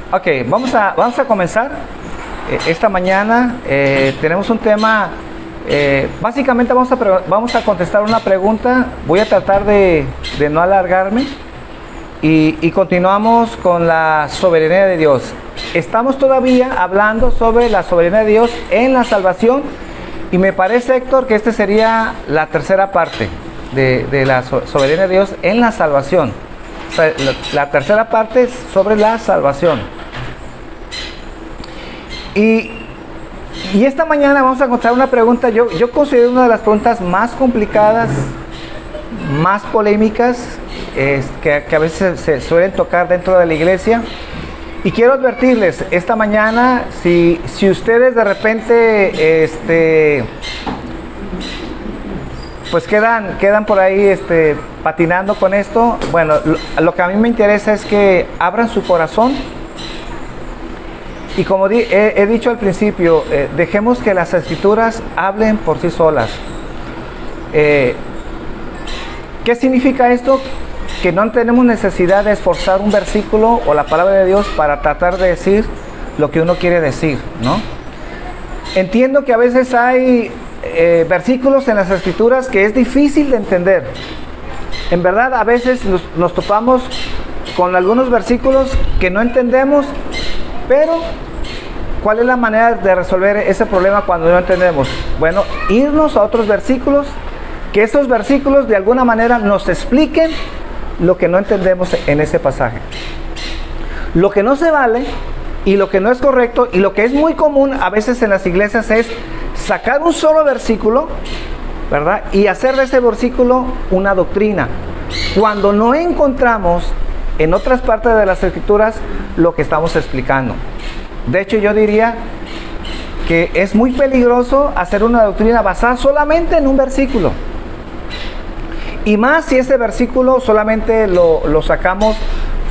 Ok, vamos a comenzar. Esta mañana tenemos un tema, básicamente vamos a contestar una pregunta. Voy a tratar de no alargarme y continuamos con la soberanía de Dios. Estamos todavía hablando sobre la soberanía de Dios en la salvación y me parece, Héctor, que esta sería la tercera parte de la soberanía de Dios en la salvación. O sea, la tercera parte es sobre la salvación. Y esta mañana vamos a encontrar una pregunta, yo considero una de las preguntas más complicadas, más polémicas, que a veces se suelen tocar dentro de la iglesia. Y quiero advertirles, esta mañana, si ustedes de repente, pues quedan por ahí patinando con esto, bueno, lo que a mí me interesa es que abran su corazón. Y como he dicho al principio, dejemos que las escrituras hablen por sí solas. ¿Qué significa esto? Que no tenemos necesidad de esforzar un versículo o la palabra de Dios para tratar de decir lo que uno quiere decir, ¿no? Entiendo que a veces hay versículos en las escrituras que es difícil de entender. En verdad, a veces nos topamos con algunos versículos que no entendemos, pero ¿cuál es la manera de resolver ese problema cuando no entendemos? Bueno, irnos a otros versículos, que esos versículos de alguna manera nos expliquen lo que no entendemos en ese pasaje. Lo que no se vale y lo que no es correcto y lo que es muy común a veces en las iglesias es sacar un solo versículo, ¿verdad? Y hacer de ese versículo una doctrina, cuando no encontramos en otras partes de las escrituras lo que estamos explicando. De hecho, yo diría que es muy peligroso hacer una doctrina basada solamente en un versículo. Y más si ese versículo solamente lo sacamos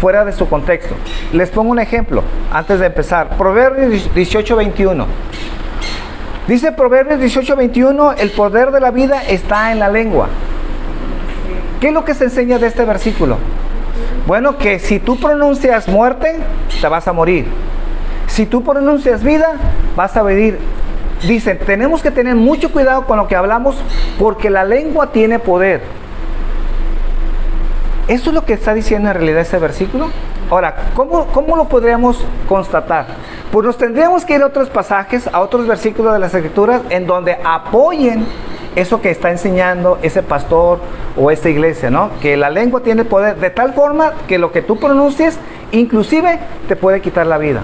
fuera de su contexto. Les pongo un ejemplo antes de empezar. Proverbios 18:21. Dice Proverbios 18:21, el poder de la vida está en la lengua. ¿Qué es lo que se enseña de este versículo? Bueno, que si tú pronuncias muerte, te vas a morir. Si tú pronuncias vida, vas a vivir. Dicen, tenemos que tener mucho cuidado con lo que hablamos porque la lengua tiene poder. ¿Eso es lo que está diciendo en realidad ese versículo? Ahora, ¿cómo lo podríamos constatar? Pues nos tendríamos que ir a otros pasajes, a otros versículos de las Escrituras en donde apoyen eso que está enseñando ese pastor o esa iglesia, ¿no? Que la lengua tiene poder de tal forma que lo que tú pronuncies inclusive te puede quitar la vida.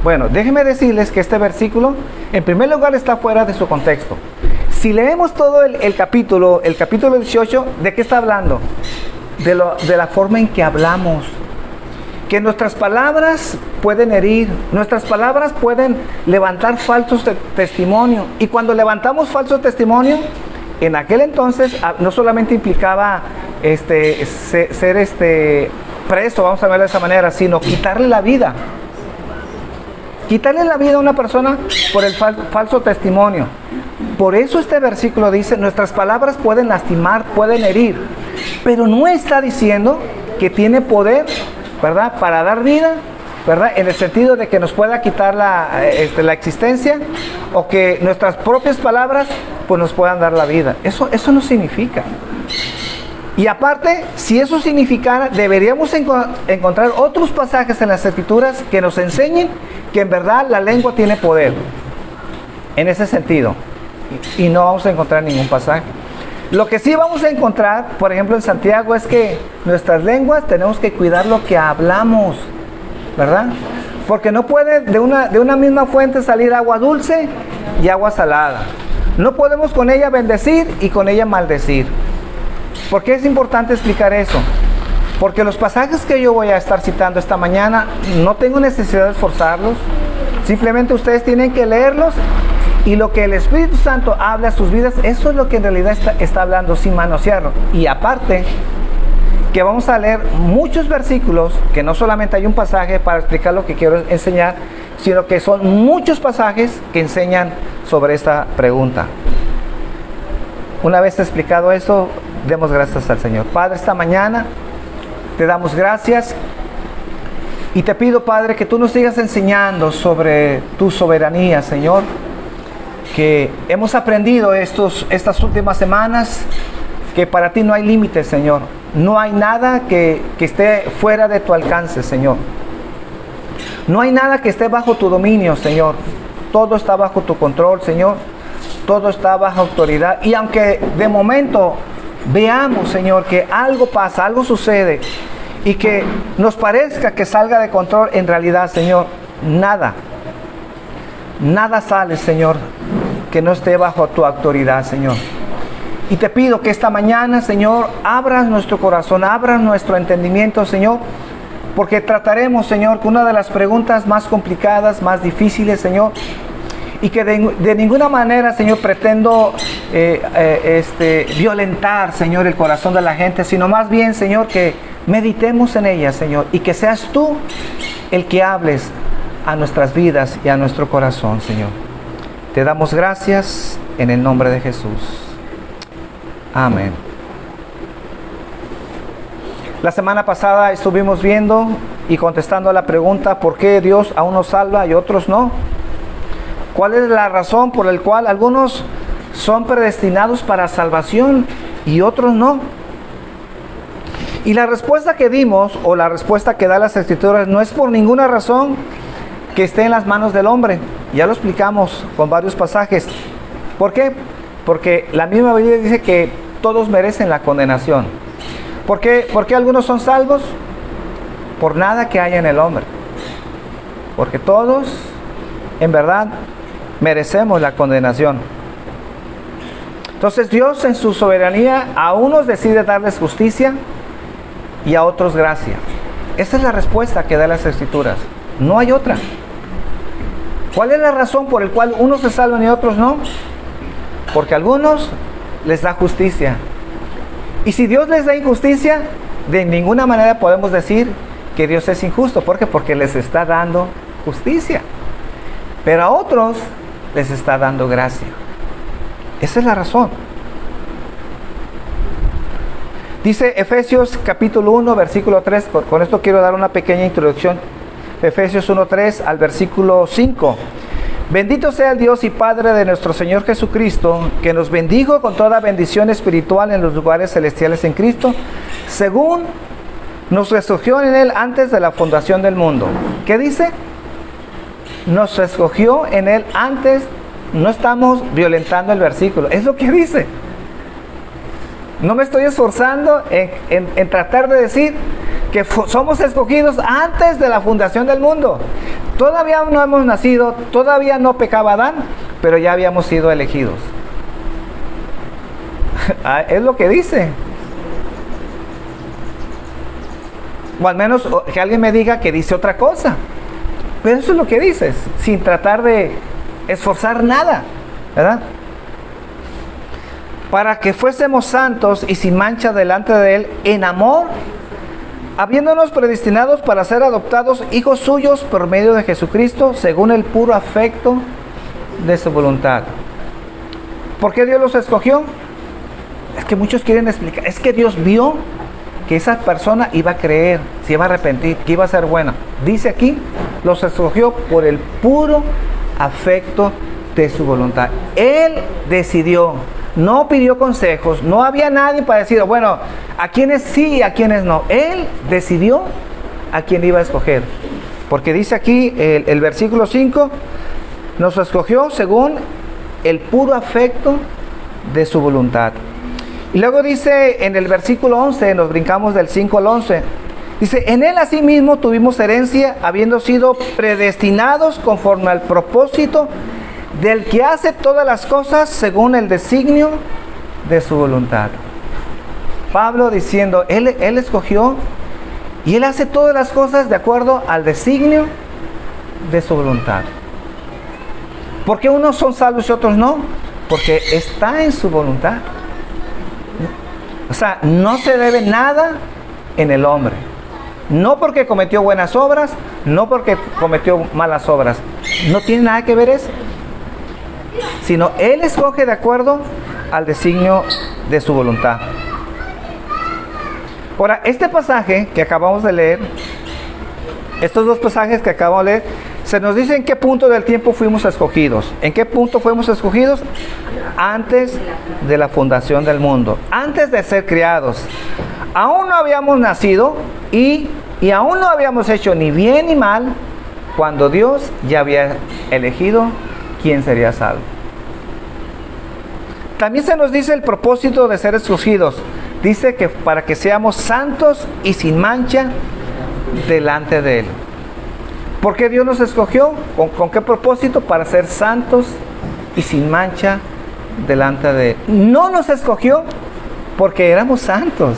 Bueno, déjenme decirles que este versículo, en primer lugar, está fuera de su contexto. Si leemos todo el capítulo 18, ¿de qué está hablando? De la forma en que hablamos. Que nuestras palabras pueden herir, nuestras palabras pueden levantar falsos testimonios. Y cuando levantamos falsos testimonios, en aquel entonces no solamente implicaba ser preso, vamos a verlo de esa manera, sino quitarle la vida. Quitarle la vida a una persona por el falso testimonio. Por eso este versículo dice, nuestras palabras pueden lastimar, pueden herir. Pero no está diciendo que tiene poder, ¿verdad?, para dar vida, ¿verdad?, en el sentido de que nos pueda quitar la existencia, o que nuestras propias palabras pues nos puedan dar la vida. Eso no significa. Y aparte, si eso signicara, deberíamos encontrar otros pasajes en las Escrituras que nos enseñen que en verdad la lengua tiene poder en ese sentido. Y no vamos a encontrar ningún pasaje. Lo que sí vamos a encontrar, por ejemplo, en Santiago, es que nuestras lenguas tenemos que cuidar lo que hablamos, ¿verdad? Porque no puede de una misma fuente salir agua dulce y agua salada. No podemos con ella bendecir y con ella maldecir. ¿Por qué es importante explicar eso? Porque los pasajes que yo voy a estar citando esta mañana, no tengo necesidad de esforzarlos. Simplemente ustedes tienen que leerlos. Y lo que el Espíritu Santo habla a sus vidas, eso es lo que en realidad está hablando sin manosearlo. Y aparte, que vamos a leer muchos versículos, que no solamente hay un pasaje para explicar lo que quiero enseñar, sino que son muchos pasajes que enseñan sobre esta pregunta. Una vez explicado eso, demos gracias al Señor. Padre, esta mañana te damos gracias Y te pido, Padre, que tú nos sigas enseñando sobre tu soberanía, Señor, que hemos aprendido estas últimas semanas, que para ti no hay límites, Señor. No hay nada que esté fuera de tu alcance, Señor. No hay nada que esté bajo tu dominio, Señor. Todo está bajo tu control, Señor. Todo está bajo autoridad. Y aunque de momento veamos, Señor, que algo pasa, algo sucede, y que nos parezca que salga de control, en realidad, Señor, nada sale, Señor, que no esté bajo tu autoridad, Señor. Y te pido que esta mañana, Señor, abras nuestro corazón, abras nuestro entendimiento, Señor, porque trataremos, Señor, con una de las preguntas más complicadas, más difíciles, Señor, y que de ninguna manera, Señor, pretendo violentar, Señor, el corazón de la gente, sino más bien, Señor, que meditemos en ella, Señor, y que seas tú el que hables a nuestras vidas y a nuestro corazón, Señor. Te damos gracias en el nombre de Jesús. Amén. La semana pasada estuvimos viendo y contestando a la pregunta: ¿por qué Dios a unos salva y otros no? ¿Cuál es la razón por la cual algunos son predestinados para salvación y otros no? Y la respuesta que dimos, o la respuesta que da las Escrituras, no es por ninguna razón que esté en las manos del hombre. Ya lo explicamos con varios pasajes. ¿Por qué? Porque la misma Biblia dice que todos merecen la condenación. ¿Por qué algunos son salvos? Por nada que haya en el hombre. Porque todos, en verdad, merecemos la condenación. Entonces Dios, en su soberanía, a unos decide darles justicia y a otros gracia. Esa es la respuesta que da las Escrituras. No hay otra. ¿Cuál es la razón por la cual unos se salvan y otros no? Porque a algunos les da justicia. Y si Dios les da injusticia, de ninguna manera podemos decir que Dios es injusto. ¿Por qué? Porque les está dando justicia. Pero a otros les está dando gracia. Esa es la razón. Dice Efesios capítulo 1, versículo 3. Con esto quiero dar una pequeña introducción. Efesios 1:3 al versículo 5. Bendito sea el Dios y Padre de nuestro Señor Jesucristo, que nos bendijo con toda bendición espiritual en los lugares celestiales en Cristo, según nos escogió en Él antes de la fundación del mundo. ¿Qué dice? Nos escogió en Él antes. No estamos violentando el versículo, es lo que dice. No me estoy esforzando en tratar de decir que somos escogidos antes de la fundación del mundo. Todavía no hemos nacido, todavía no pecaba Adán, pero ya habíamos sido elegidos. Es lo que dice. O al menos que alguien me diga que dice otra cosa. Pero eso es lo que dices, sin tratar de esforzar nada, ¿verdad? Para que fuésemos santos y sin mancha delante de Él en amor, habiéndonos predestinados para ser adoptados hijos suyos por medio de Jesucristo, según el puro afecto de su voluntad. ¿Por qué Dios los escogió? Es que muchos quieren explicar. Es que Dios vio que esa persona iba a creer, se iba a arrepentir, que iba a ser buena. Dice aquí, los escogió por el puro afecto de su voluntad. Él decidió. No pidió consejos, no había nadie para decir, bueno, a quienes sí y a quienes no. Él decidió a quién iba a escoger. Porque dice aquí el versículo 5, nos escogió según el puro afecto de su voluntad. Y luego dice en el versículo 11, nos brincamos del 5 al 11, dice, en Él asimismo tuvimos herencia, habiendo sido predestinados conforme al propósito del que hace todas las cosas según el designio de su voluntad. Pablo diciendo, Él escogió y Él hace todas las cosas de acuerdo al designio de su voluntad. ¿Por qué unos son salvos y otros no? Porque está en su voluntad. O sea, no se debe nada en el hombre. No porque cometió buenas obras, no porque cometió malas obras. No tiene nada que ver eso. Sino Él escoge de acuerdo al designio de su voluntad. Ahora, este pasaje que acabamos de leer estos dos pasajes que acabo de leer, se nos dice en qué punto del tiempo fuimos escogidos. ¿En qué punto fuimos escogidos? Antes de la fundación del mundo, antes de ser criados. Aún no habíamos nacido y aún no habíamos hecho ni bien ni mal, cuando Dios ya había elegido quién sería salvo. También se nos dice el propósito de ser escogidos. Dice que para que seamos santos y sin mancha delante de Él. ¿Por qué Dios nos escogió? ¿Con qué propósito? Para ser santos y sin mancha delante de Él. No nos escogió porque éramos santos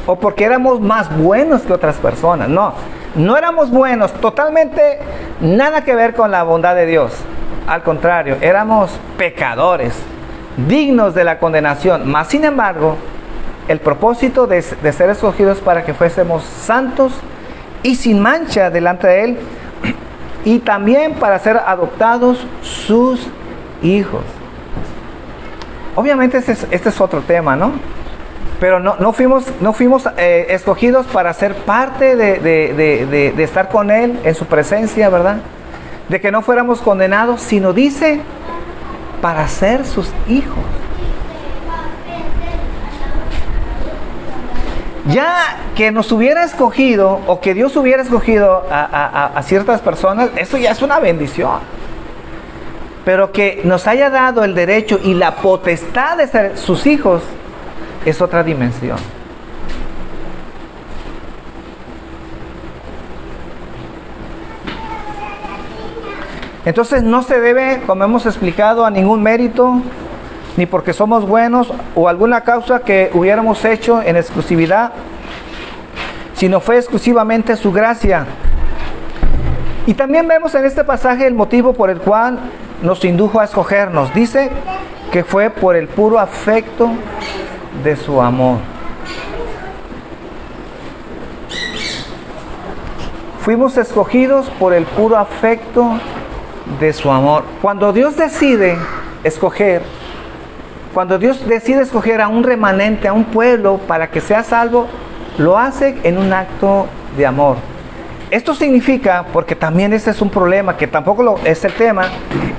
o porque éramos más buenos que otras personas. No éramos buenos, totalmente nada que ver con la bondad de Dios. Al contrario, éramos pecadores, dignos de la condenación. Mas, sin embargo, el propósito de ser escogidos para que fuésemos santos y sin mancha delante de Él, y también para ser adoptados sus hijos. Obviamente este es otro tema, ¿no? Pero no fuimos escogidos para ser parte de estar con Él en su presencia, ¿verdad? De que no fuéramos condenados, sino dice para ser sus hijos. Ya que nos hubiera escogido o que Dios hubiera escogido a ciertas personas, eso ya es una bendición. Pero que nos haya dado el derecho y la potestad de ser sus hijos es otra dimensión. Entonces no se debe, como hemos explicado, a ningún mérito, ni porque somos buenos o alguna causa que hubiéramos hecho en exclusividad, sino fue exclusivamente su gracia. Y también vemos en este pasaje el motivo por el cual nos indujo a escogernos. Dice que fue por el puro afecto de su amor. Fuimos escogidos por el puro afecto de su amor. Cuando Dios decide escoger a un remanente, a un pueblo para que sea salvo, lo hace en un acto de amor. Esto significa, porque también ese es un problema, que tampoco es el tema,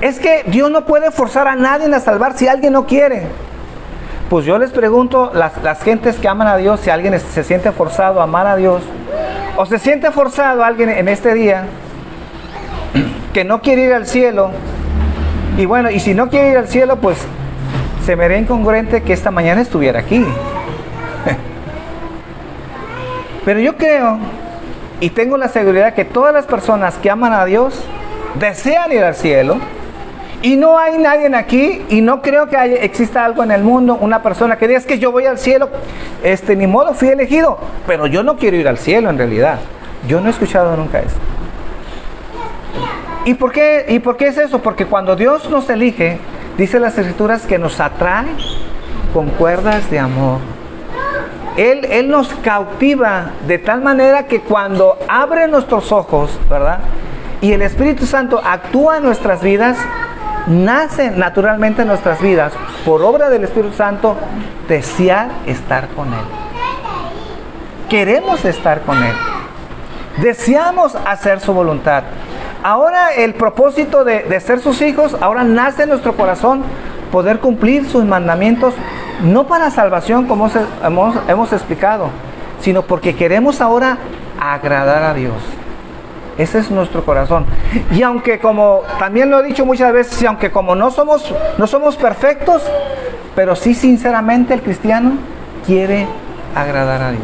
es que Dios no puede forzar a nadie a salvar si alguien no quiere. Pues yo les pregunto, las gentes que aman a Dios, si alguien se siente forzado a amar a Dios, o se siente forzado a alguien en este día que no quiere ir al cielo, y bueno, y si no quiere ir al cielo, pues se me haría incongruente que esta mañana estuviera aquí. Pero yo creo y tengo la seguridad que todas las personas que aman a Dios desean ir al cielo, y no hay nadie aquí, y no creo que exista algo en el mundo, una persona que diga: es que yo voy al cielo, ni modo, fui elegido, pero yo no quiero ir al cielo. En realidad yo no he escuchado nunca eso. ¿Y por qué es eso? Porque cuando Dios nos elige, dice las Escrituras que nos atrae con cuerdas de amor. Él nos cautiva de tal manera que cuando abre nuestros ojos, ¿verdad?, y el Espíritu Santo actúa en nuestras vidas, nace naturalmente en nuestras vidas, por obra del Espíritu Santo, desear estar con Él. Queremos estar con Él. Deseamos hacer su voluntad. Ahora el propósito de ser sus hijos, ahora nace en nuestro corazón poder cumplir sus mandamientos, no para salvación como hemos explicado, sino porque queremos ahora agradar a Dios. Ese es nuestro corazón. Y aunque, como también lo he dicho muchas veces, y aunque como no somos perfectos, pero sí sinceramente el cristiano quiere agradar a Dios.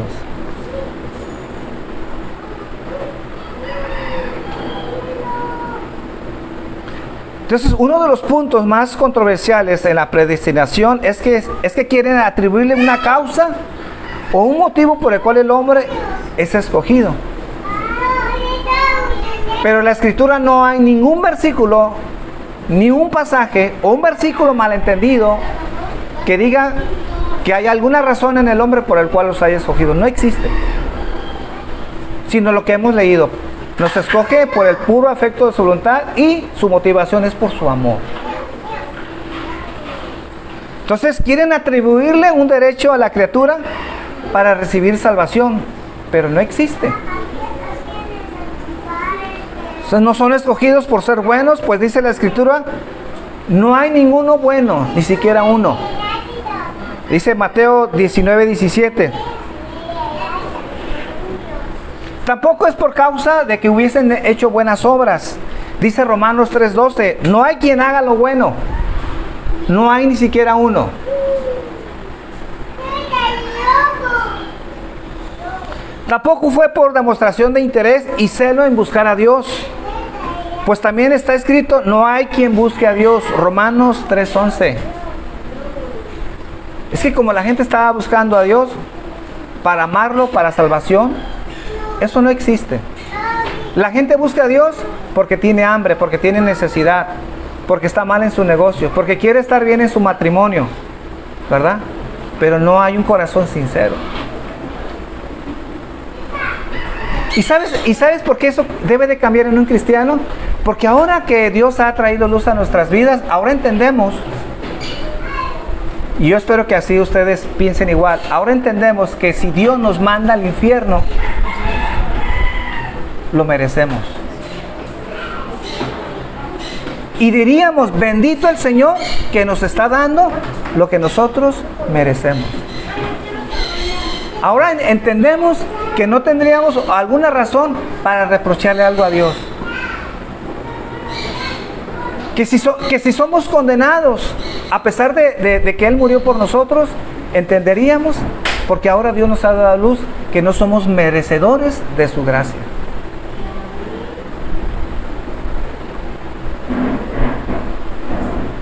Entonces, uno de los puntos más controversiales en la predestinación es que quieren atribuirle una causa o un motivo por el cual el hombre es escogido. Pero en la Escritura no hay ningún versículo, ni un pasaje o un versículo malentendido que diga que hay alguna razón en el hombre por el cual los haya escogido. No existe. Sino lo que hemos leído. Nos escoge por el puro afecto de su voluntad y su motivación es por su amor. Entonces quieren atribuirle un derecho a la criatura para recibir salvación, pero no existe. Entonces no son escogidos por ser buenos, pues dice la Escritura, no hay ninguno bueno, ni siquiera uno. Dice Mateo 19:17. Tampoco es por causa de que hubiesen hecho buenas obras. Dice Romanos 3:12, no hay quien haga lo bueno. No hay ni siquiera uno. Tampoco fue por demostración de interés y celo en buscar a Dios. Pues también está escrito, no hay quien busque a Dios. Romanos 3:11. Es que como la gente estaba buscando a Dios para amarlo, para salvación, eso no existe. La gente busca a Dios porque tiene hambre, porque tiene necesidad, porque está mal en su negocio, porque quiere estar bien en su matrimonio, ¿verdad? Pero no hay un corazón sincero. ¿Y sabes por qué eso debe de cambiar en un cristiano? Porque ahora que Dios ha traído luz a nuestras vidas, ahora entendemos, y yo espero que así ustedes piensen igual, ahora entendemos que si Dios nos manda al infierno, lo merecemos. Y diríamos, bendito el Señor que nos está dando lo que nosotros merecemos. Ahora entendemos que no tendríamos alguna razón para reprocharle algo a Dios. Que si somos condenados, a pesar de que Él murió por nosotros, entenderíamos, porque ahora Dios nos ha dado luz, que no somos merecedores de su gracia.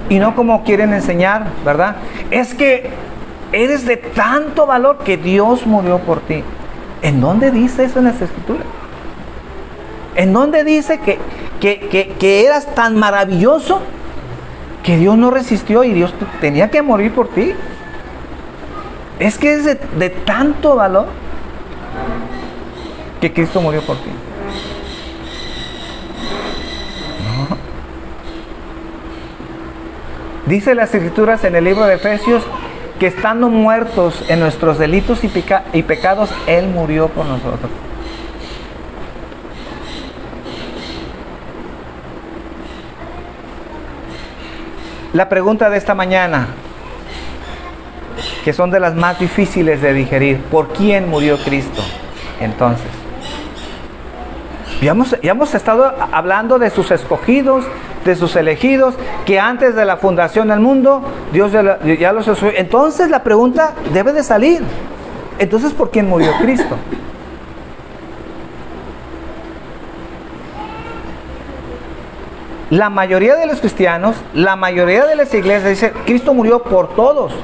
Y no como quieren enseñar, ¿verdad? Es que eres de tanto valor que Dios murió por ti. ¿En dónde dice eso en las Escrituras? ¿En dónde dice que eras tan maravilloso que Dios no resistió y Dios tenía que morir por ti? Es que es de tanto valor que Cristo murió por ti. No. Dice las Escrituras en el libro de Efesios que estando muertos en nuestros delitos y pecados, Él murió por nosotros. La pregunta de esta mañana, que son de las más difíciles de digerir, ¿por quién murió Cristo? Entonces, ya hemos estado hablando de sus escogidos, de sus elegidos, que antes de la fundación del mundo, Dios ya los escogió. Entonces la pregunta debe de salir. Entonces, ¿por quién murió Cristo? La mayoría de los cristianos, la mayoría de las iglesias dicen, Cristo murió por todos.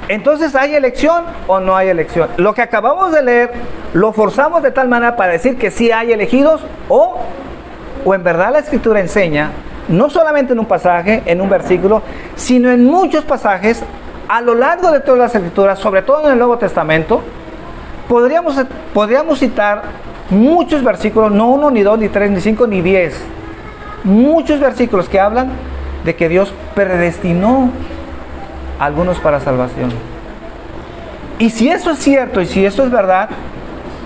Entonces, ¿hay elección o no hay elección? Lo que acabamos de leer, lo forzamos de tal manera para decir que sí hay elegidos o en verdad la Escritura enseña, no solamente en un pasaje, en un versículo, sino en muchos pasajes, a lo largo de todas las Escrituras, sobre todo en el Nuevo Testamento, podríamos citar muchos versículos, no uno, ni dos, ni tres, ni cinco, ni 10. Muchos versículos que hablan de que Dios predestinó a algunos para salvación. Y si eso es cierto, y si eso es verdad,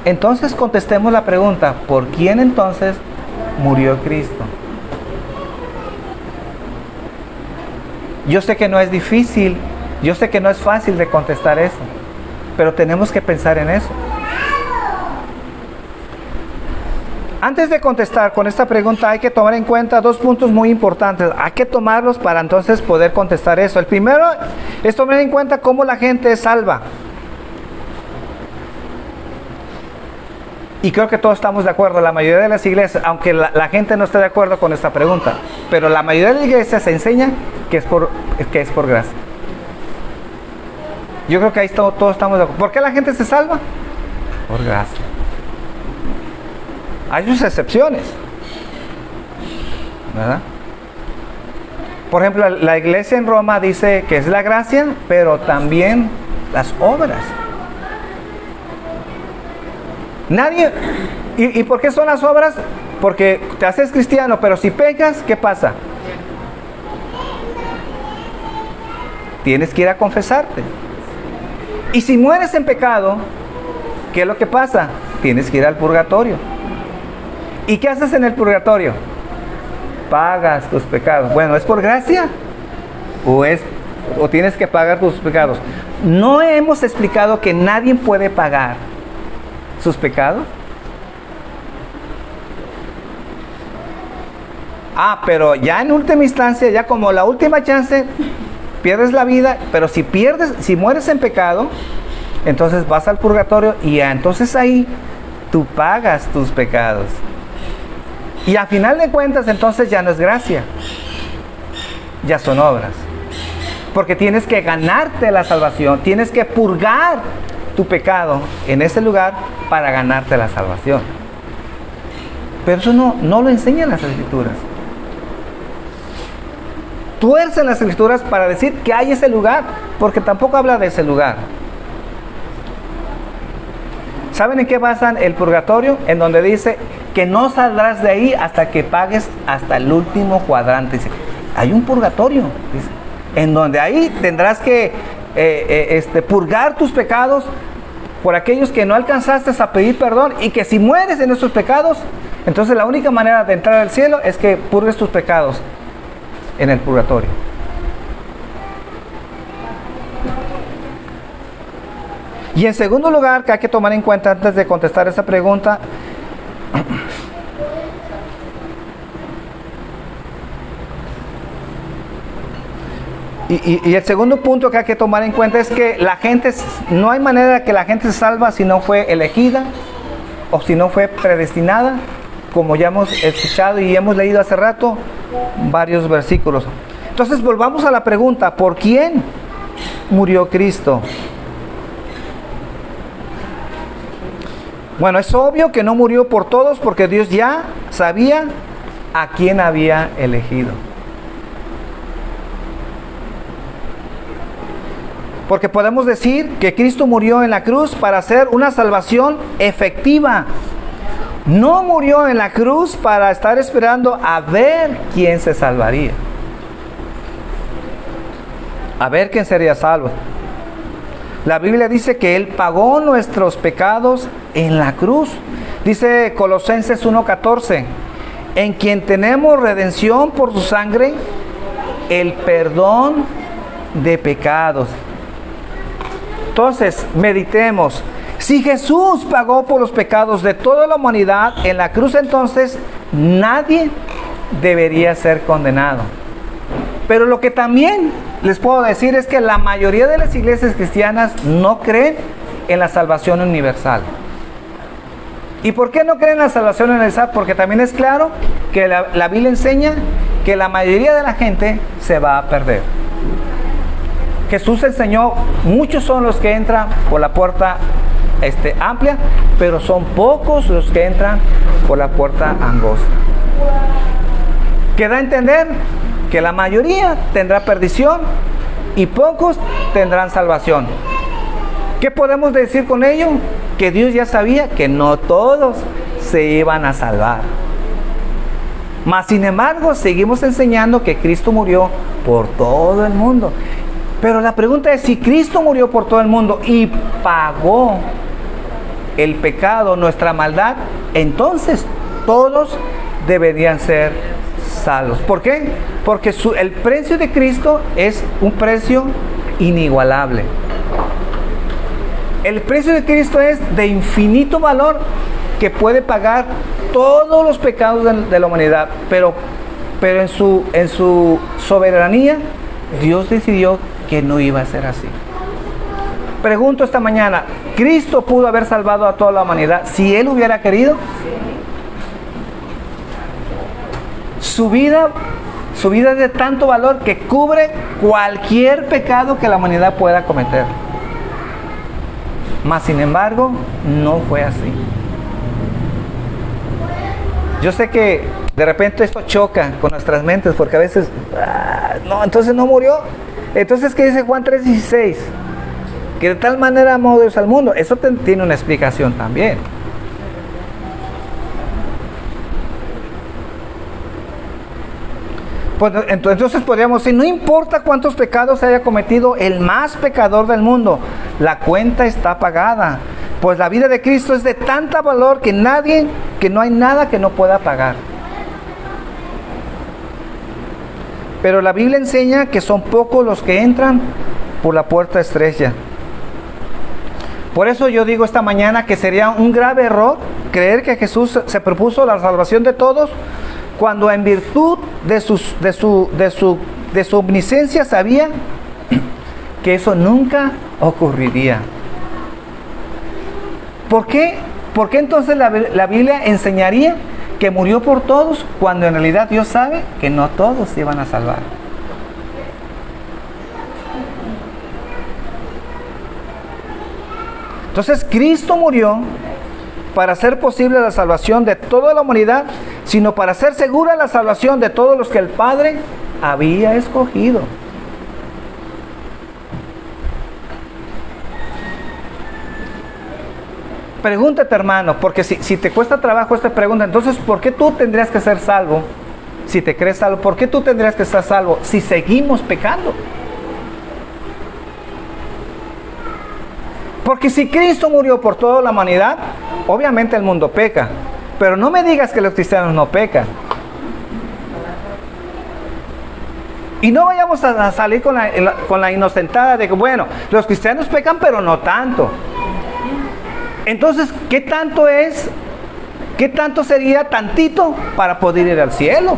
entonces contestemos la pregunta, ¿por quién entonces murió Cristo? Yo sé que no es difícil, yo sé que no es fácil de contestar eso, pero tenemos que pensar en eso. Antes de contestar con esta pregunta hay que tomar en cuenta dos puntos muy importantes. Hay que tomarlos para entonces poder contestar eso. El primero es tomar en cuenta cómo la gente es salva. Y creo que todos estamos de acuerdo, la mayoría de las iglesias, aunque la gente no esté de acuerdo con esta pregunta, pero la mayoría de las iglesias se enseña que es por gracia. Yo creo que ahí todos estamos de acuerdo. ¿Por qué la gente se salva? Por gracia. Hay sus excepciones, ¿verdad? Por ejemplo, la iglesia en Roma dice que es la gracia, pero también las obras. Nadie... ¿Y por qué son las obras? Porque te haces cristiano, pero si pecas, ¿qué pasa? Tienes que ir a confesarte. Y si mueres en pecado, ¿qué es lo que pasa? tienes que ir al purgatorio. ¿Y qué haces en el purgatorio? Pagas tus pecados. Bueno, ¿es por gracia? ¿O tienes que pagar tus pecados? ¿No hemos explicado que nadie puede pagar sus pecados? Pero ya en última instancia, ya como la última chance, pierdes la vida, pero si mueres en pecado, entonces vas al purgatorio y entonces ahí tú pagas tus pecados. Y a final de cuentas, entonces ya no es gracia, ya son obras. Porque tienes que ganarte la salvación, tienes que purgar tu pecado en ese lugar para ganarte la salvación. Pero eso no lo enseñan las Escrituras. Tuercen las Escrituras para decir que hay ese lugar, porque tampoco habla de ese lugar. ¿Saben en qué basan el purgatorio? En donde dice que no saldrás de ahí hasta que pagues hasta el último cuadrante. Dice, hay un purgatorio, dice, en donde ahí tendrás que purgar tus pecados por aquellos que no alcanzaste a pedir perdón, y que si mueres en esos pecados, entonces la única manera de entrar al cielo es que purgues tus pecados en el purgatorio. Y en segundo lugar, que hay que tomar en cuenta antes de contestar esa pregunta, y el segundo punto que hay que tomar en cuenta es que no hay manera de que la gente se salva si no fue elegida o si no fue predestinada, como ya hemos escuchado y hemos leído hace rato varios versículos. Entonces volvamos a la pregunta, ¿por quién murió Cristo? Bueno, es obvio que no murió por todos, porque Dios ya sabía a quién había elegido. Porque podemos decir que Cristo murió en la cruz para hacer una salvación efectiva. No murió en la cruz para estar esperando a ver quién se salvaría, a ver quién sería salvo. La Biblia dice que Él pagó nuestros pecados en la cruz. Dice Colosenses 1:14, en quien tenemos redención por su sangre, el perdón de pecados. Entonces, meditemos. Si Jesús pagó por los pecados de toda la humanidad en la cruz, entonces nadie debería ser condenado. Pero lo que también les puedo decir es que la mayoría de las iglesias cristianas no creen en la salvación universal. ¿Y por qué no creen en la salvación universal? Porque también es claro que la Biblia enseña que la mayoría de la gente se va a perder. Jesús enseñó, muchos son los que entran por la puerta amplia, pero son pocos los que entran por la puerta angosta. Que da a entender que la mayoría tendrá perdición y pocos tendrán salvación. ¿Qué podemos decir con ello? Que Dios ya sabía que no todos se iban a salvar. Mas sin embargo, seguimos enseñando que Cristo murió por todo el mundo. Pero la pregunta es, si Cristo murió por todo el mundo y pagó el pecado, nuestra maldad, entonces todos deberían ser salvos. ¿Por qué? Porque el precio de Cristo es un precio inigualable. El precio de Cristo es de infinito valor, que puede pagar todos los pecados de la humanidad. Pero en su soberanía, Dios decidió que no iba a ser así. Pregunto esta mañana, ¿Cristo pudo haber salvado a toda la humanidad si Él hubiera querido? Su vida es de tanto valor que cubre cualquier pecado que la humanidad pueda cometer. Mas sin embargo, no fue así. Yo sé que de repente esto choca con nuestras mentes, porque a veces, no, entonces no murió. Entonces, ¿qué dice Juan 3:16? Que de tal manera amó Dios al mundo. Eso tiene una explicación también. Pues, entonces podríamos decir, no importa cuántos pecados haya cometido el más pecador del mundo, la cuenta está pagada, Pues la vida de Cristo es de tanta valor que no hay nada que no pueda pagar. Pero la Biblia enseña que son pocos los que entran por la puerta estrecha. Por eso yo digo esta mañana que sería un grave error creer que Jesús se propuso la salvación de todos, cuando en virtud de su omnisciencia sabía que eso nunca ocurriría. ¿Por qué? ¿Por qué entonces la Biblia enseñaría que murió por todos, cuando en realidad Dios sabe que no todos se iban a salvar? Entonces Cristo murió para hacer posible la salvación de toda la humanidad, sino para hacer segura la salvación de todos los que el Padre había escogido. Pregúntate, hermano, porque si te cuesta trabajo esta pregunta, entonces ¿por qué tú tendrías que ser salvo? Si te crees salvo, ¿por qué tú tendrías que estar salvo si seguimos pecando? Porque si Cristo murió por toda la humanidad, obviamente el mundo peca. Pero no me digas que los cristianos no pecan. Y no vayamos a salir con la inocentada de que, bueno, los cristianos pecan, pero no tanto. Entonces, ¿qué tanto es? ¿Qué tanto sería tantito para poder ir al cielo?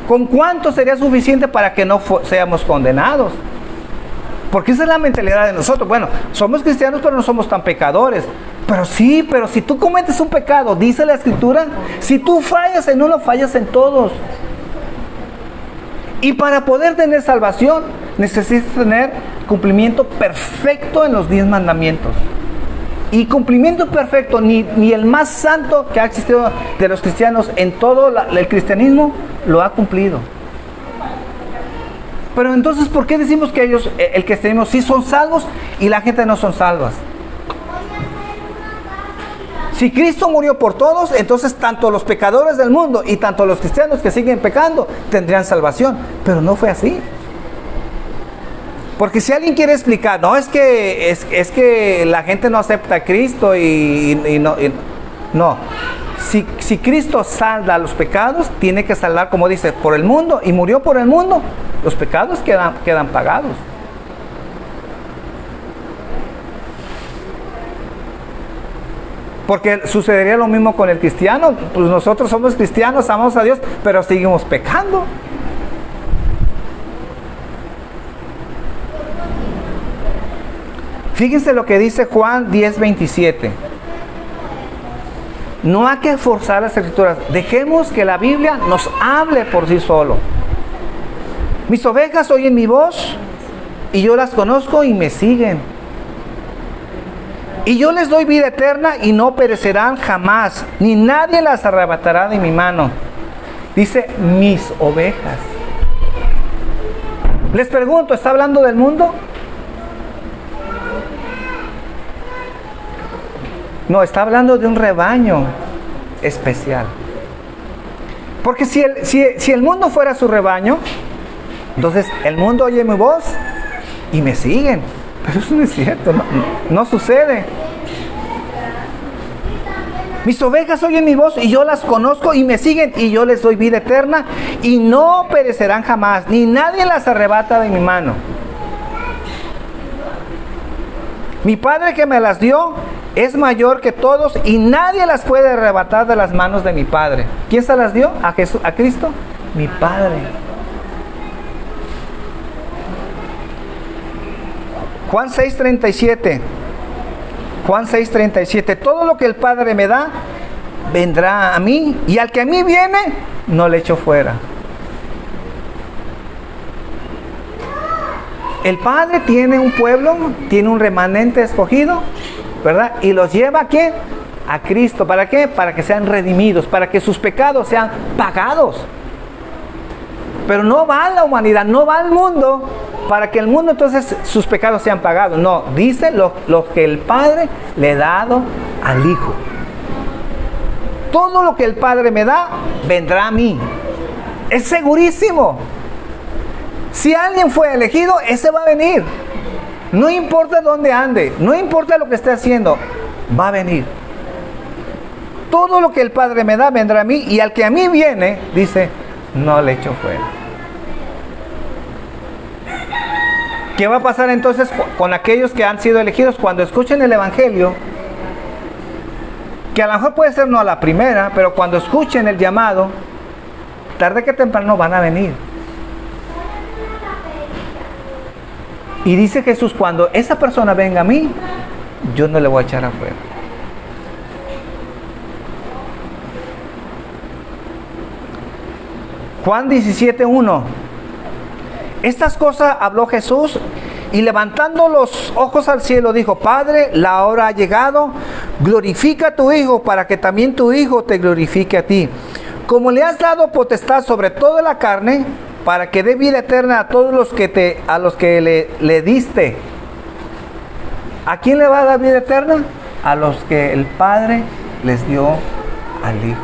¿Con cuánto sería suficiente para que no seamos condenados? Porque esa es la mentalidad de nosotros. Bueno, somos cristianos, pero no somos tan pecadores. Pero sí, pero si tú cometes un pecado, dice la Escritura, si tú fallas en uno, fallas en todos. Y para poder tener salvación, necesitas tener cumplimiento perfecto en los 10 mandamientos. Y cumplimiento perfecto, ni el más santo que ha existido de los cristianos en todo el cristianismo lo ha cumplido. Pero entonces, ¿por qué decimos que ellos, el cristianismo, sí son salvos y la gente no son salvas? Si Cristo murió por todos, entonces tanto los pecadores del mundo y tanto los cristianos que siguen pecando tendrían salvación. Pero no fue así. Porque si alguien quiere explicar, no, es que la gente no acepta a Cristo no. Si Cristo salda los pecados, tiene que saldar, como dice, por el mundo, y murió por el mundo, los pecados quedan pagados. Porque sucedería lo mismo con el cristiano. Pues nosotros somos cristianos, amamos a Dios, pero seguimos pecando. Fíjense lo que dice Juan 10:27. No hay que forzar las Escrituras. Dejemos que la Biblia nos hable por sí solo. Mis ovejas oyen mi voz y yo las conozco y me siguen. Y yo les doy vida eterna y no perecerán jamás, ni nadie las arrebatará de mi mano. Dice, mis ovejas. Les pregunto, ¿está hablando del mundo? No, está hablando de un rebaño especial. Porque si el mundo fuera su rebaño, entonces el mundo oye mi voz y me siguen. Pero eso no es cierto, no sucede. Mis ovejas oyen mi voz y yo las conozco y me siguen, y yo les doy vida eterna y no perecerán jamás, ni nadie las arrebata de mi mano. Mi Padre que me las dio es mayor que todos y nadie las puede arrebatar de las manos de mi Padre. ¿Quién se las dio? ¿A Jesús, a Cristo? Mi Padre. Juan 6:37. Juan 6:37. Todo lo que el Padre me da, vendrá a mí, y al que a mí viene, no le echo fuera. El Padre tiene un pueblo, tiene un remanente escogido, ¿verdad? Y los lleva ¿a quién? A Cristo. ¿Para qué? Para que sean redimidos, para que sus pecados sean pagados. Pero no va a la humanidad, no va al mundo, para que el mundo entonces sus pecados sean pagados. No, dice lo que el Padre le ha dado al Hijo. Todo lo que el Padre me da, vendrá a mí. Es segurísimo. Si alguien fue elegido, ese va a venir. No importa dónde ande, no importa lo que esté haciendo, va a venir. Todo lo que el Padre me da vendrá a mí, y al que a mí viene, dice, no le echo fuera. ¿Qué va a pasar entonces con aquellos que han sido elegidos cuando escuchen el Evangelio? Que a lo mejor puede ser no a la primera, pero cuando escuchen el llamado, tarde que temprano van a venir. Y dice Jesús, cuando esa persona venga a mí, yo no le voy a echar afuera. Juan 17:1. Estas cosas habló Jesús, y levantando los ojos al cielo dijo: Padre, la hora ha llegado, glorifica a tu Hijo, para que también tu Hijo te glorifique a ti. Como le has dado potestad sobre toda la carne, para que dé vida eterna a todos los que le diste. ¿A quién le va a dar vida eterna? A los que el Padre les dio al Hijo.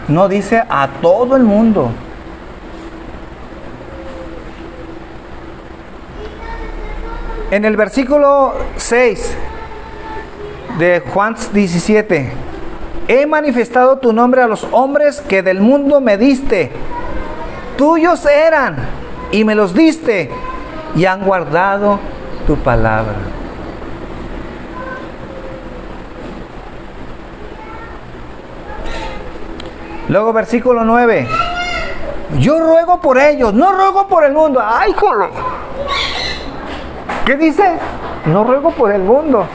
No dice a todo el mundo. En el versículo 6 de Juan 17, he manifestado tu nombre a los hombres que del mundo me diste. Tuyos eran y me los diste, y han guardado tu palabra. Luego versículo 9. Yo ruego por ellos, no ruego por el mundo. ¡Ay, jole! ¿Qué dice? No ruego por el mundo.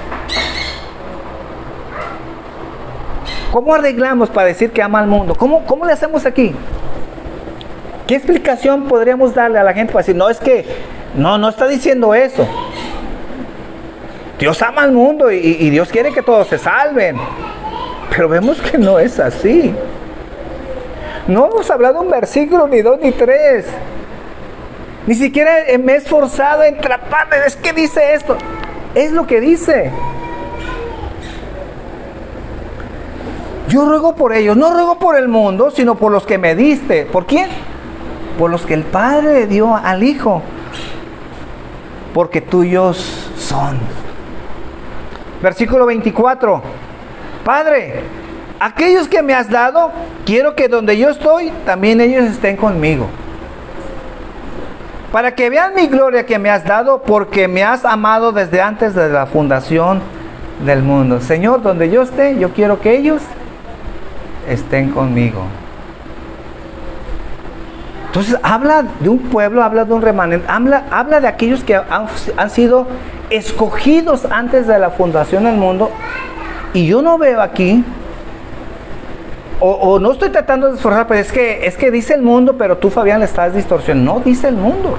¿Cómo arreglamos para decir que ama al mundo? ¿Cómo le hacemos aquí? ¿Qué explicación podríamos darle a la gente para decir, no, es que no está diciendo eso? Dios ama al mundo y Dios quiere que todos se salven. Pero vemos que no es así. No hemos hablado un versículo, ni dos, ni tres. Ni siquiera me he esforzado en tratar de... Es que dice esto. Es lo que dice. Yo ruego por ellos. No ruego por el mundo, sino por los que me diste. ¿Por quién? Por los que el Padre dio al Hijo. Porque tuyos son. Versículo 24. Padre, aquellos que me has dado, quiero que donde yo estoy, también ellos estén conmigo. Para que vean mi gloria que me has dado, porque me has amado desde antes de la fundación del mundo. Señor, donde yo esté, yo quiero que ellos estén conmigo. Entonces habla de un pueblo, habla de un remanente, habla de aquellos que han sido escogidos antes de la fundación del mundo. Y yo no veo aquí, o no estoy tratando de esforzar, pero es que dice el mundo, pero tú, Fabián, le estás distorsionando. No dice el mundo.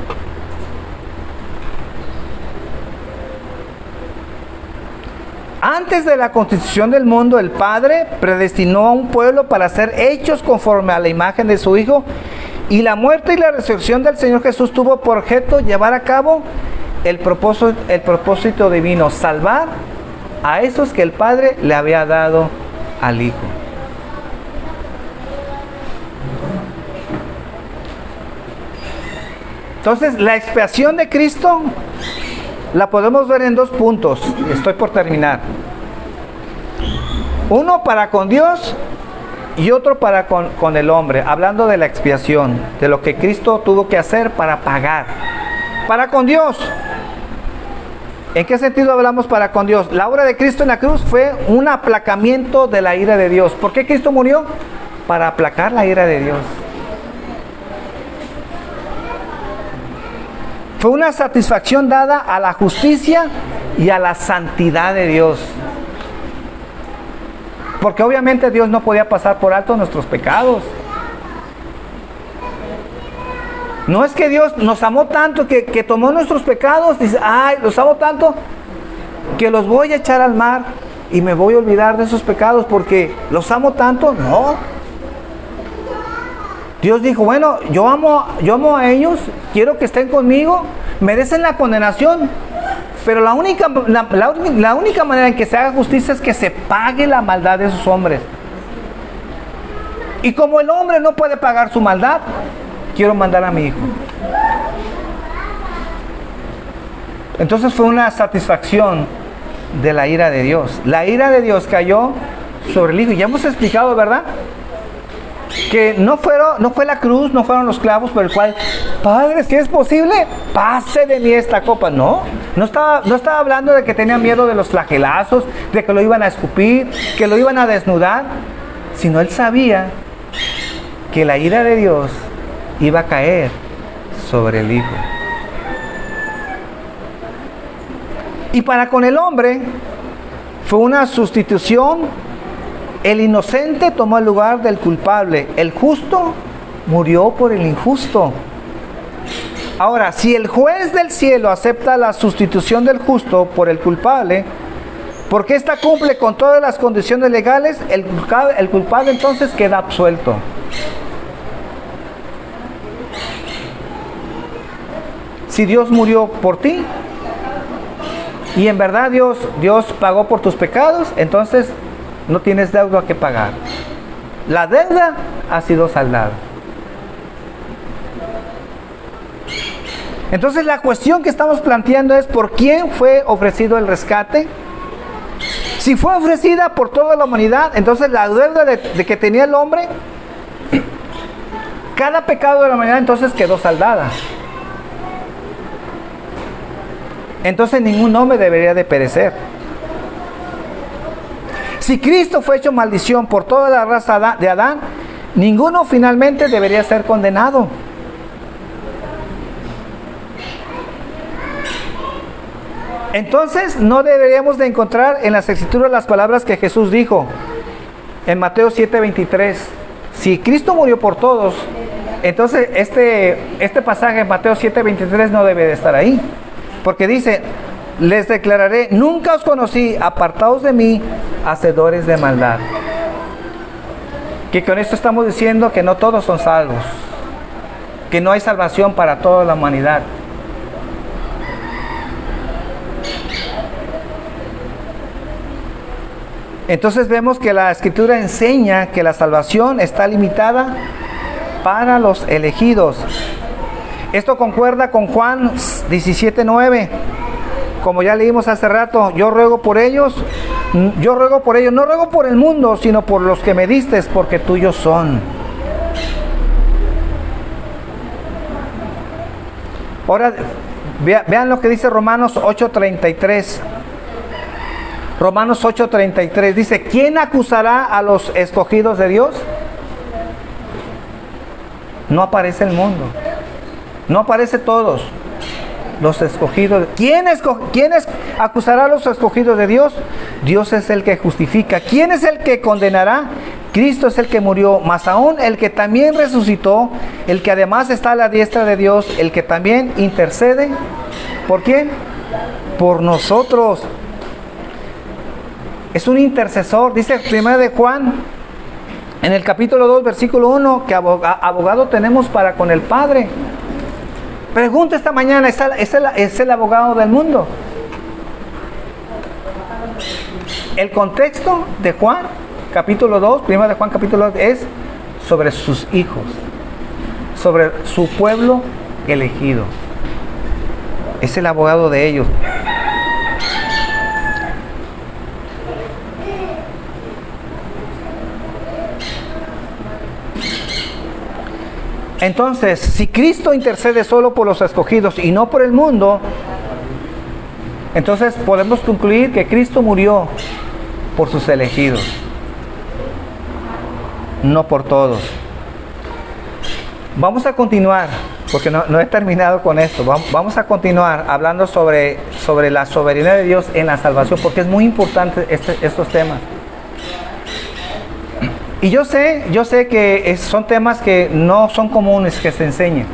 Antes de la constitución del mundo, el Padre predestinó a un pueblo para ser hechos conforme a la imagen de su Hijo, y la muerte y la resurrección del Señor Jesús tuvo por objeto llevar a cabo el propósito divino, salvar a esos que el Padre le había dado al Hijo. Entonces, la expiación de Cristo la podemos ver en dos puntos. Estoy por terminar. Uno para con Dios y otro para con el hombre. Hablando de la expiación, de lo que Cristo tuvo que hacer para pagar. Para con Dios. ¿En qué sentido hablamos para con Dios? La obra de Cristo en la cruz fue un aplacamiento de la ira de Dios. ¿Por qué Cristo murió? Para aplacar la ira de Dios. Fue una satisfacción dada a la justicia y a la santidad de Dios. Porque obviamente Dios no podía pasar por alto nuestros pecados. No es que Dios nos amó tanto que tomó nuestros pecados, dice, ay, los amo tanto que los voy a echar al mar y me voy a olvidar de esos pecados porque los amo tanto. No. Dios dijo, bueno, yo amo a ellos, quiero que estén conmigo, merecen la condenación, pero la única manera en que se haga justicia es que se pague la maldad de esos hombres. Y como el hombre no puede pagar su maldad, quiero mandar a mi Hijo. Entonces fue una satisfacción de la ira de Dios. La ira de Dios cayó sobre el Hijo. Ya hemos explicado, ¿verdad? Que no fue la cruz, no fueron los clavos por el cual, Padre, si es posible, pase de mí esta copa. No estaba hablando de que tenía miedo de los flagelazos, de que lo iban a escupir, que lo iban a desnudar, sino él sabía que la ira de Dios iba a caer sobre el Hijo. Y para con el hombre fue una sustitución. El inocente tomó el lugar del culpable. El justo murió por el injusto. Ahora, si el juez del cielo acepta la sustitución del justo por el culpable, porque ésta cumple con todas las condiciones legales, el culpable entonces queda absuelto. Si Dios murió por ti, y en verdad Dios pagó por tus pecados, entonces no tienes deuda que pagar. La deuda ha sido saldada. Entonces la cuestión que estamos planteando es: ¿por quién fue ofrecido el rescate? Si fue ofrecida por toda la humanidad, entonces la deuda de que tenía el hombre, cada pecado de la humanidad entonces quedó saldada. Entonces ningún hombre debería de perecer. Si Cristo fue hecho maldición por toda la raza de Adán, ninguno finalmente debería ser condenado. Entonces no deberíamos de encontrar en las Escrituras las palabras que Jesús dijo en Mateo 7:23. Si Cristo murió por todos, entonces este pasaje en Mateo 7:23 no debe de estar ahí. Porque dice: les declararé, nunca os conocí, apartaos de mí, hacedores de maldad. Que con esto estamos diciendo que no todos son salvos, que no hay salvación para toda la humanidad. Entonces vemos que la Escritura enseña que la salvación está limitada para los elegidos. Esto concuerda con Juan 17:9. Como ya leímos hace rato, yo ruego por ellos, no ruego por el mundo, sino por los que me diste, porque tuyos son. Ahora, vean lo que dice Romanos 8:33. Romanos 8:33 dice: ¿quién acusará a los escogidos de Dios? No aparece el mundo. No aparece todos los escogidos. ¿Quién acusará a los escogidos de Dios? Dios es el que justifica. ¿Quién es el que condenará? Cristo es el que murió, más aún el que también resucitó, el que además está a la diestra de Dios, el que también intercede. ¿Por quién? Por nosotros. Es un intercesor. Dice 1 de Juan, en el capítulo 2, versículo 1, que abogado tenemos para con el Padre. Pregunta esta mañana: ¿es el abogado del mundo? El contexto de Juan, capítulo 2, 1 de Juan, capítulo 2, es sobre sus hijos, sobre su pueblo elegido. Es el abogado de ellos. Entonces, si Cristo intercede solo por los escogidos y no por el mundo, entonces podemos concluir que Cristo murió por sus elegidos, no por todos. Vamos a continuar, porque no he terminado con esto. Vamos a continuar hablando sobre la soberanía de Dios en la salvación, porque es muy importante estos temas. Y yo sé que son temas que no son comunes que se enseñen.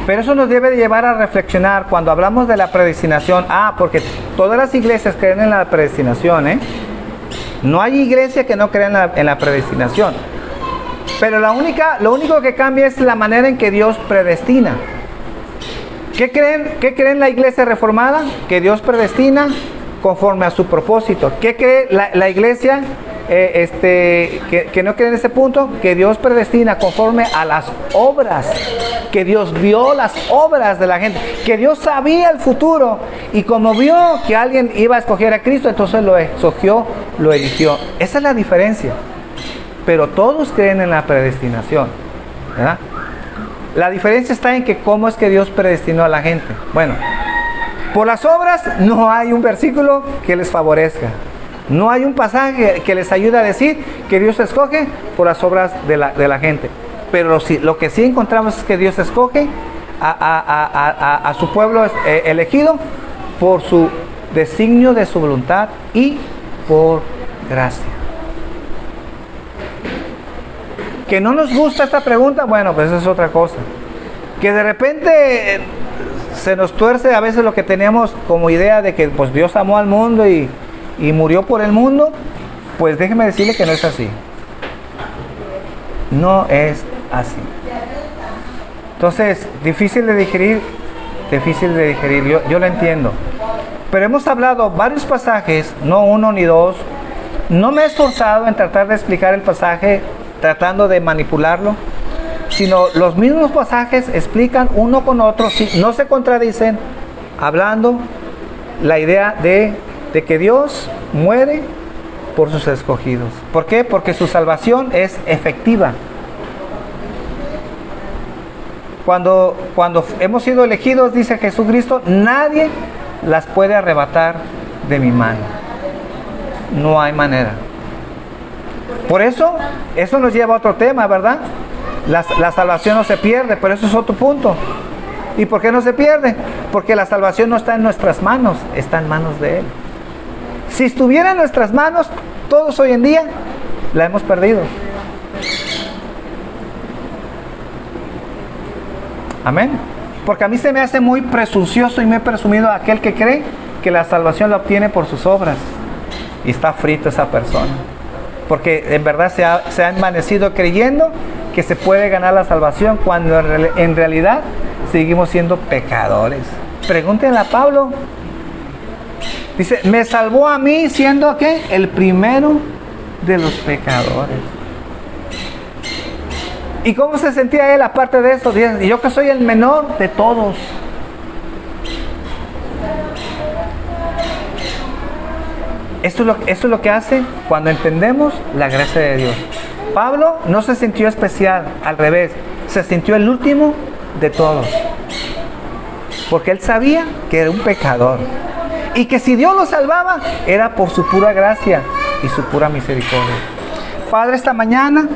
Pero eso nos debe de llevar a reflexionar cuando hablamos de la predestinación. Porque todas las iglesias creen en la predestinación, ¿eh? No hay iglesia que no crea en la predestinación. Pero lo único que cambia es la manera en que Dios predestina. ¿Qué creen la iglesia reformada? Que Dios predestina conforme a su propósito. ¿Qué cree la iglesia que no creen en ese punto, que Dios predestina conforme a las obras, que Dios vio las obras de la gente, que Dios sabía el futuro, y como vio que alguien iba a escoger a Cristo, entonces lo escogió, lo eligió. Esa es la diferencia. Pero todos creen en la predestinación, ¿verdad? La diferencia está en que cómo es que Dios predestinó a la gente. Bueno, por las obras no hay un versículo que les favorezca. No hay un pasaje que les ayude a decir que Dios escoge por las obras de la gente. Pero lo que sí encontramos es que Dios escoge a su pueblo elegido por su designio de su voluntad y por gracia. Que no nos gusta esta pregunta, bueno, pues eso es otra cosa. Que de repente se nos tuerce a veces lo que teníamos como idea de que pues Dios amó al mundo y murió por el mundo, pues déjeme decirle que no es así. No es así. Entonces, difícil de digerir, yo lo entiendo. Pero hemos hablado varios pasajes, no uno ni dos. No me he esforzado en tratar de explicar el pasaje tratando de manipularlo, sino los mismos pasajes explican uno con otro, no se contradicen, hablando la idea de que Dios muere por sus escogidos. ¿Por qué? Porque su salvación es efectiva. Cuando hemos sido elegidos, dice Jesucristo, nadie las puede arrebatar de mi mano. No hay manera. Por eso nos lleva a otro tema, ¿verdad? La salvación no se pierde, pero eso es otro punto. ¿Y por qué no se pierde? Porque la salvación no está en nuestras manos, está en manos de Él. Si estuviera en nuestras manos, todos hoy en día la hemos perdido. Amén. Porque a mí se me hace muy presuncioso y muy presumido aquel que cree que la salvación la obtiene por sus obras. Y está frito esa persona. Porque en verdad se ha envanecido creyendo que se puede ganar la salvación cuando en realidad seguimos siendo pecadores. Pregúntenle a Pablo. Dice, me salvó a mí siendo ¿qué? El primero de los pecadores. ¿Y cómo se sentía él aparte de eso? Dice, yo que soy el menor de todos. Esto es lo que hace cuando entendemos la gracia de Dios. Pablo no se sintió especial, al revés, se sintió el último de todos. Porque él sabía que era un pecador. Y que si Dios lo salvaba, era por su pura gracia y su pura misericordia. Padre, esta mañana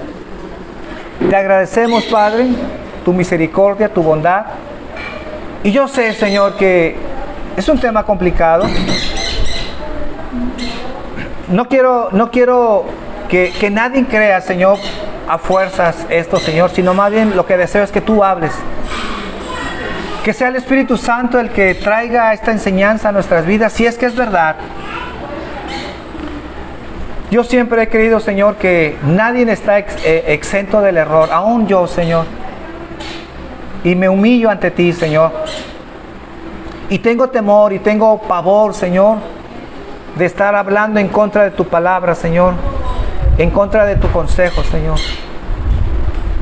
te agradecemos, Padre, tu misericordia, tu bondad. Y yo sé, Señor, que es un tema complicado. No quiero que nadie crea, Señor, a fuerzas esto, Señor, sino más bien lo que deseo es que tú hables. Que sea el Espíritu Santo el que traiga esta enseñanza a nuestras vidas, si es que es verdad. Yo siempre he creído, Señor, que nadie está exento del error, aún yo, Señor. Y me humillo ante ti, Señor. Y tengo temor y tengo pavor, Señor, de estar hablando en contra de tu palabra, Señor, en contra de tu consejo, Señor.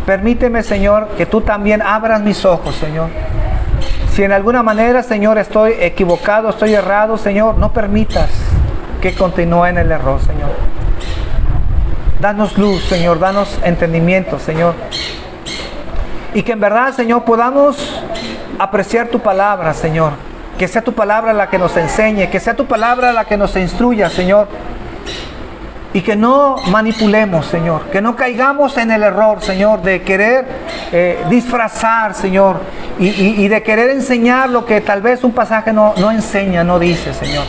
Permíteme, Señor, que tú también abras mis ojos, Señor. Si en alguna manera, Señor, estoy equivocado, estoy errado, Señor, no permitas que continúe en el error, Señor. Danos luz, Señor, danos entendimiento, Señor. Y que en verdad, Señor, podamos apreciar tu palabra, Señor. Que sea tu palabra la que nos enseñe, que sea tu palabra la que nos instruya, Señor. Y que no manipulemos, Señor, que no caigamos en el error, Señor, de querer disfrazar, Señor, y de querer enseñar lo que tal vez un pasaje no enseña, no dice, Señor.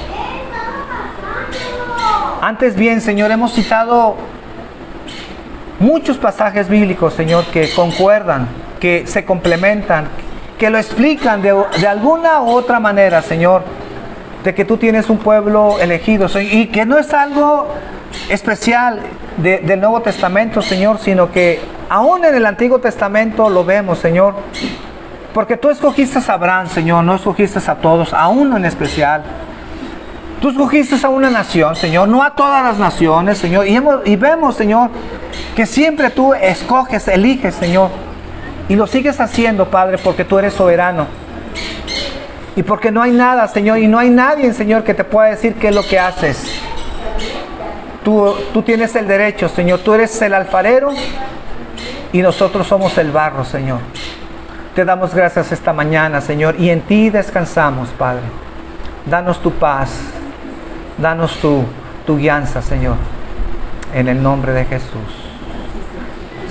Antes bien, Señor, hemos citado muchos pasajes bíblicos, Señor, que concuerdan, que se complementan, que lo explican de alguna u otra manera, Señor, de que tú tienes un pueblo elegido, y que no es algo especial del Nuevo Testamento, Señor, sino que aún en el Antiguo Testamento lo vemos, Señor, porque tú escogiste a Abraham, Señor, no escogiste a todos, a uno en especial. Tú escogiste a una nación, Señor, no a todas las naciones, Señor. Y vemos, Señor, que siempre tú escoges, eliges, Señor. Y lo sigues haciendo, Padre, porque tú eres soberano. Y porque no hay nada, Señor, y no hay nadie, Señor, que te pueda decir qué es lo que haces. Tú tienes el derecho, Señor. Tú eres el alfarero y nosotros somos el barro, Señor. Te damos gracias esta mañana, Señor, y en ti descansamos, Padre. Danos tu paz. Danos tu guianza, Señor, en el nombre de Jesús.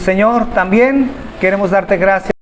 Señor, también queremos darte gracias.